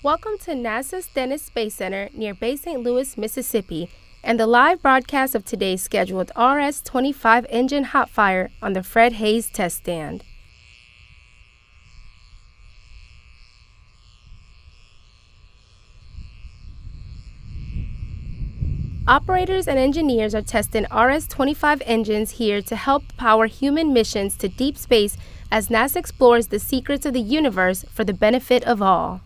Welcome to NASA's Stennis Space Center near Bay St. Louis, Mississippi, and the live broadcast of today's scheduled RS-25 engine hot fire on the Fred Haise Test Stand. Operators and engineers are testing RS-25 engines here to help power human missions to deep space as NASA explores the secrets of the universe for the benefit of all.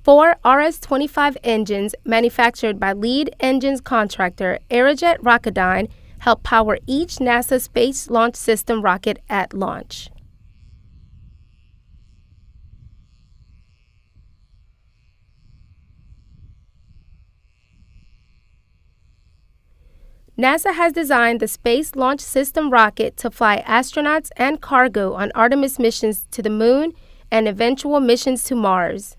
Four RS-25 engines manufactured by lead engines contractor Aerojet Rocketdyne help power each NASA Space Launch System rocket at launch. NASA has designed the Space Launch System rocket to fly astronauts and cargo on Artemis missions to the Moon and eventual missions to Mars.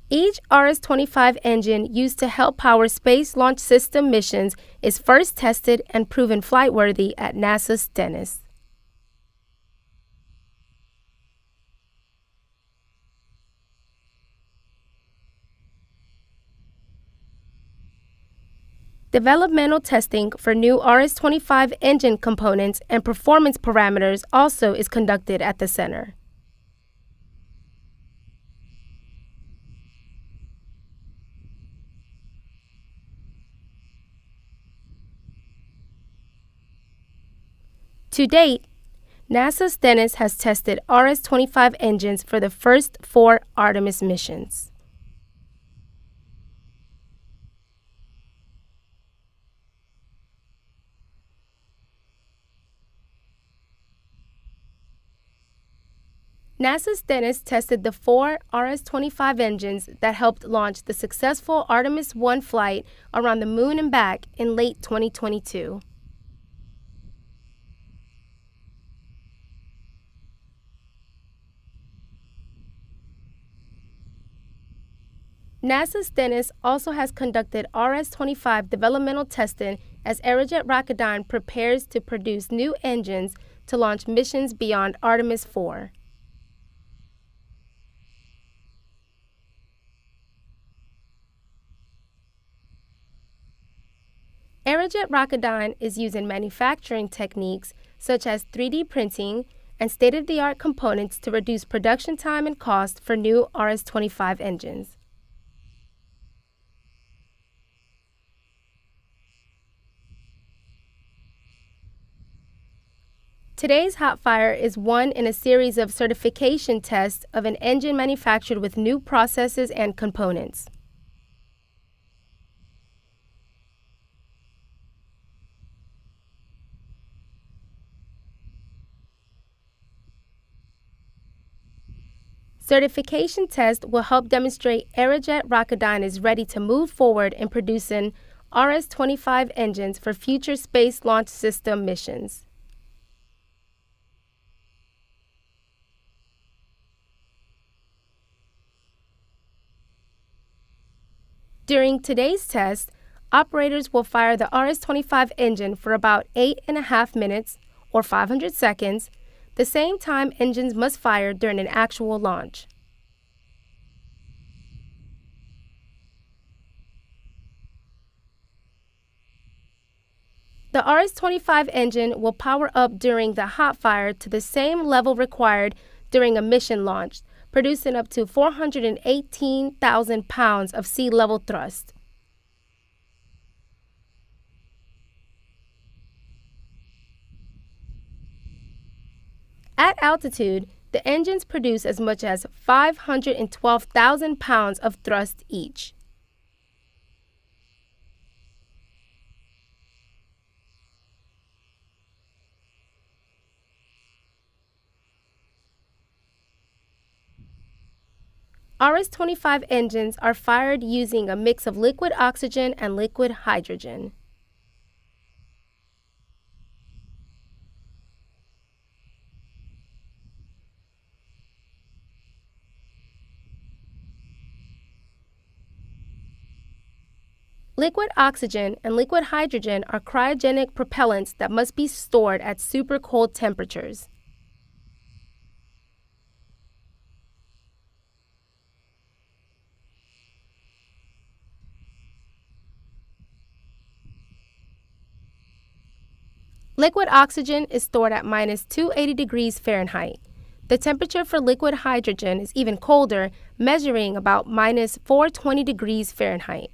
Each RS-25 engine used to help power Space Launch System missions is first tested and proven flight-worthy at NASA's Stennis. Developmental testing for new RS-25 engine components and performance parameters also is conducted at the center. To date, NASA's Stennis has tested RS-25 engines for the first 4 Artemis missions. NASA's Stennis tested the 4 RS-25 engines that helped launch the successful Artemis 1 flight around the Moon and back in late 2022. NASA's Stennis also has conducted RS-25 developmental testing as Aerojet Rocketdyne prepares to produce new engines to launch missions beyond Artemis 4. Aerojet Rocketdyne is using manufacturing techniques such as 3D printing and state-of-the-art components to reduce production time and cost for new RS-25 engines. Today's hot fire is one in a series of certification tests of an engine manufactured with new processes and components. Certification tests will help demonstrate Aerojet Rocketdyne is ready to move forward in producing RS-25 engines for future Space Launch System missions. During today's test, operators will fire the RS-25 engine for about 8.5 minutes, or 500 seconds, the same time engines must fire during an actual launch. The RS-25 engine will power up during the hot fire to the same level required during a mission launch, producing up to 418,000 pounds of sea-level thrust. At altitude, the engines produce as much as 512,000 pounds of thrust each. RS-25 engines are fired using a mix of liquid oxygen and liquid hydrogen. Liquid oxygen and liquid hydrogen are cryogenic propellants that must be stored at super cold temperatures. Liquid oxygen is stored at minus 280 degrees Fahrenheit. The temperature for liquid hydrogen is even colder, measuring about minus 420 degrees Fahrenheit.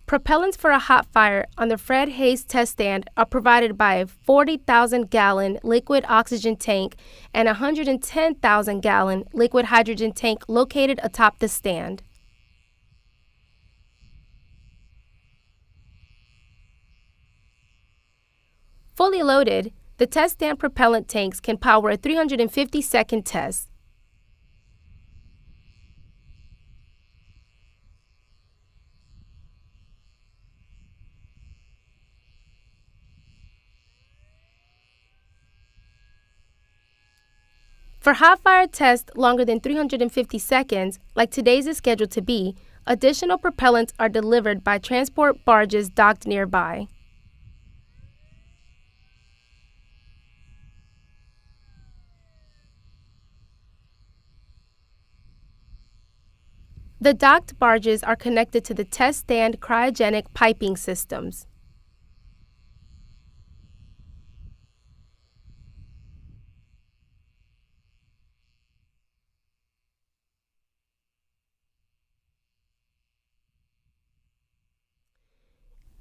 Propellants for a hot fire on the Fred Haise Test Stand are provided by a 40,000-gallon liquid oxygen tank and a 110,000-gallon liquid hydrogen tank located atop the stand. Fully loaded, the test stand propellant tanks can power a 350-second test. For hot fire tests longer than 350 seconds, like today's is scheduled to be, additional propellants are delivered by transport barges docked nearby. The docked barges are connected to the test stand cryogenic piping systems.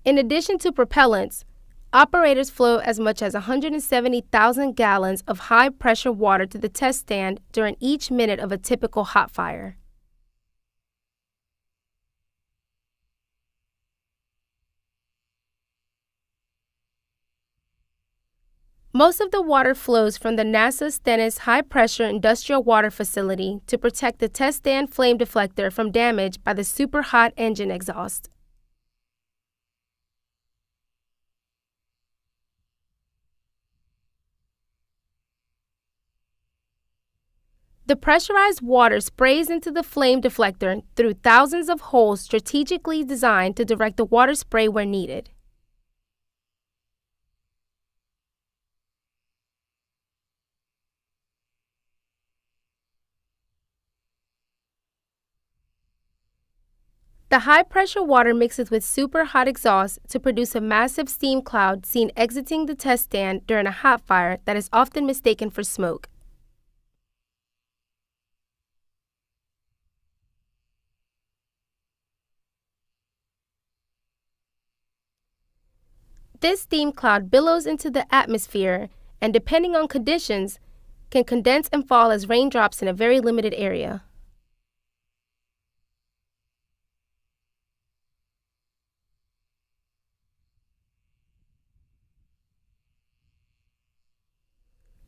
In addition to propellants, operators flow as much as 170,000 gallons of high-pressure water to the test stand during each minute of a typical hot fire. Most of the water flows from the NASA Stennis high-pressure industrial water facility to protect the test stand flame deflector from damage by the super-hot engine exhaust. The pressurized water sprays into the flame deflector through thousands of holes strategically designed to direct the water spray where needed. The high-pressure water mixes with super hot exhaust to produce a massive steam cloud seen exiting the test stand during a hot fire that is often mistaken for smoke. This steam cloud billows into the atmosphere and, depending on conditions, can condense and fall as raindrops in a very limited area.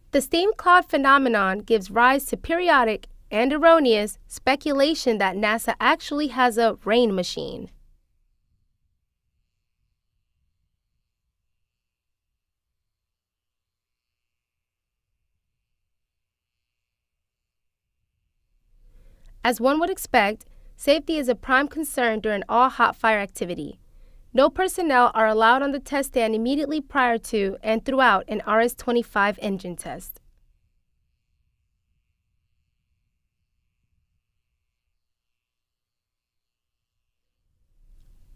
The steam cloud phenomenon gives rise to periodic and erroneous speculation that NASA actually has a rain machine. As one would expect, safety is a prime concern during all hot fire activity. No personnel are allowed on the test stand immediately prior to and throughout an RS-25 engine test.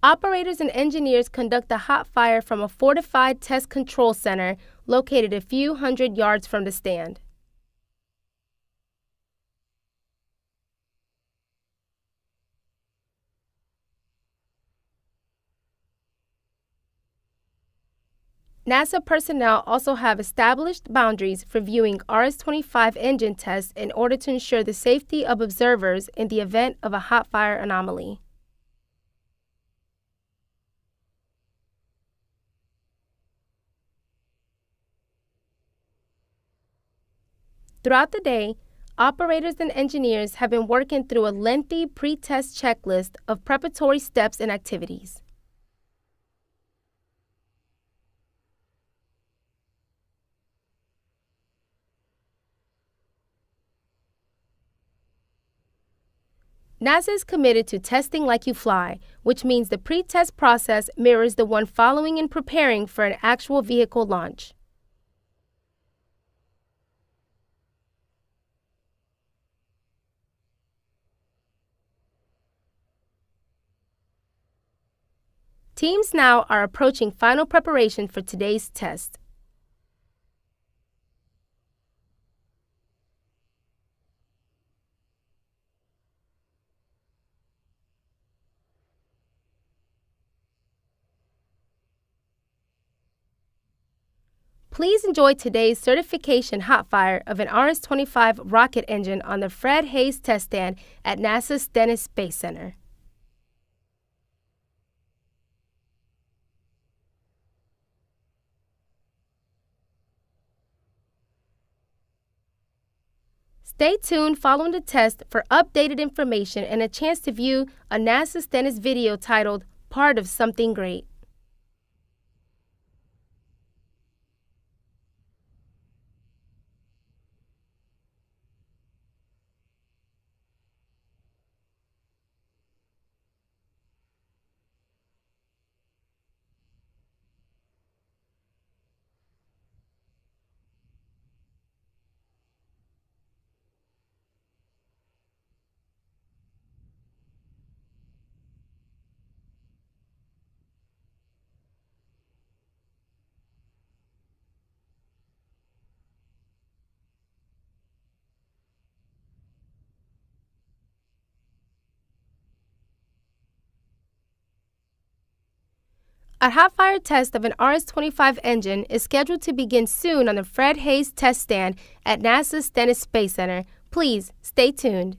Operators and engineers conduct the hot fire from a fortified test control center located a few hundred yards from the stand. NASA personnel also have established boundaries for viewing RS-25 engine tests in order to ensure the safety of observers in the event of a hot fire anomaly. Throughout the day, operators and engineers have been working through a lengthy pre-test checklist of preparatory steps and activities. NASA is committed to testing like you fly, which means the pre-test process mirrors the one following in preparing for an actual vehicle launch. Teams now are approaching final preparation for today's test. Please enjoy today's certification hot fire of an RS-25 rocket engine on the Fred Haise Test Stand at NASA's Stennis Space Center. Stay tuned following the test for updated information and a chance to view a NASA Stennis video titled Part of Something Great. A hot fire test of an RS-25 engine is scheduled to begin soon on the Fred Haise Test Stand at NASA's Stennis Space Center. Please stay tuned.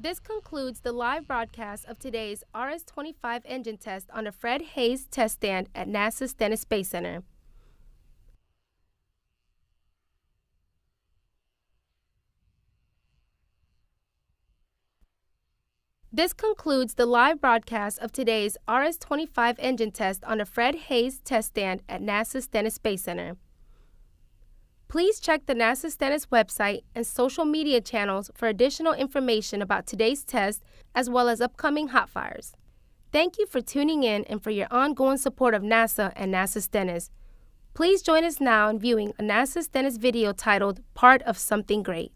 This concludes the live broadcast of today's RS-25 engine test on the Fred Haise Test Stand at NASA's Stennis Space Center. This concludes the live broadcast of today's RS-25 engine test on the Fred Haise Test Stand at NASA's Stennis Space Center. Please check the NASA Stennis website and social media channels for additional information about today's test as well as upcoming hot fires. Thank you for tuning in and for your ongoing support of NASA and NASA Stennis. Please join us now in viewing a NASA Stennis video titled Part of Something Great.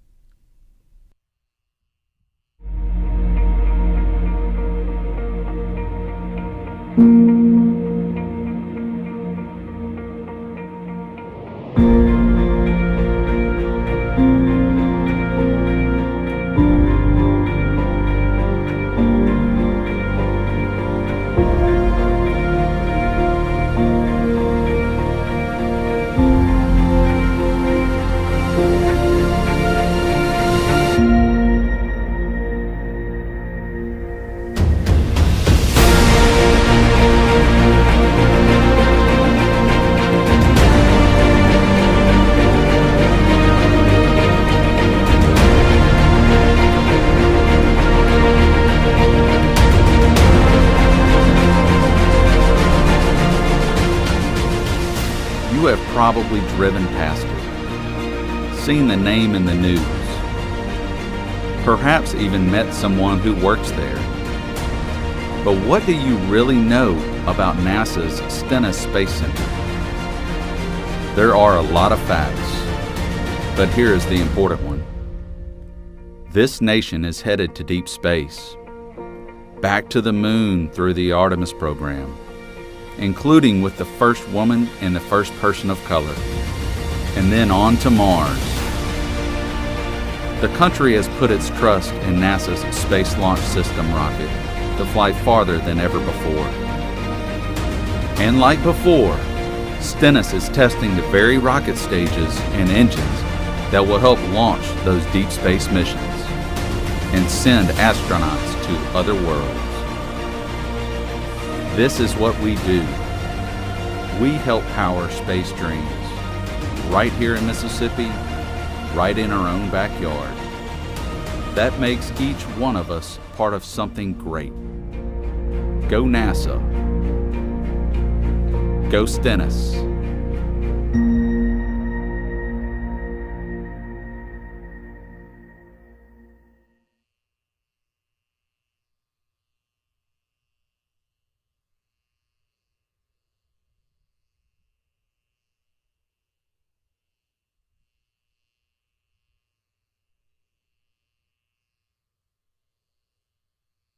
You have probably driven past it, seen the name in the news, perhaps even met someone who works there. But what do you really know about NASA's Stennis Space Center? There are a lot of facts, but here is the important one. This nation is headed to deep space, back to the moon through the Artemis program, including with the first woman and the first person of color, and then on to Mars. The country has put its trust in NASA's Space Launch System rocket to fly farther than ever before. And like before, Stennis is testing the very rocket stages and engines that will help launch those deep space missions and send astronauts to other worlds. This is what we do. We help power space dreams, right here in Mississippi, right in our own backyard. That makes each one of us part of something great. Go NASA. Go Stennis.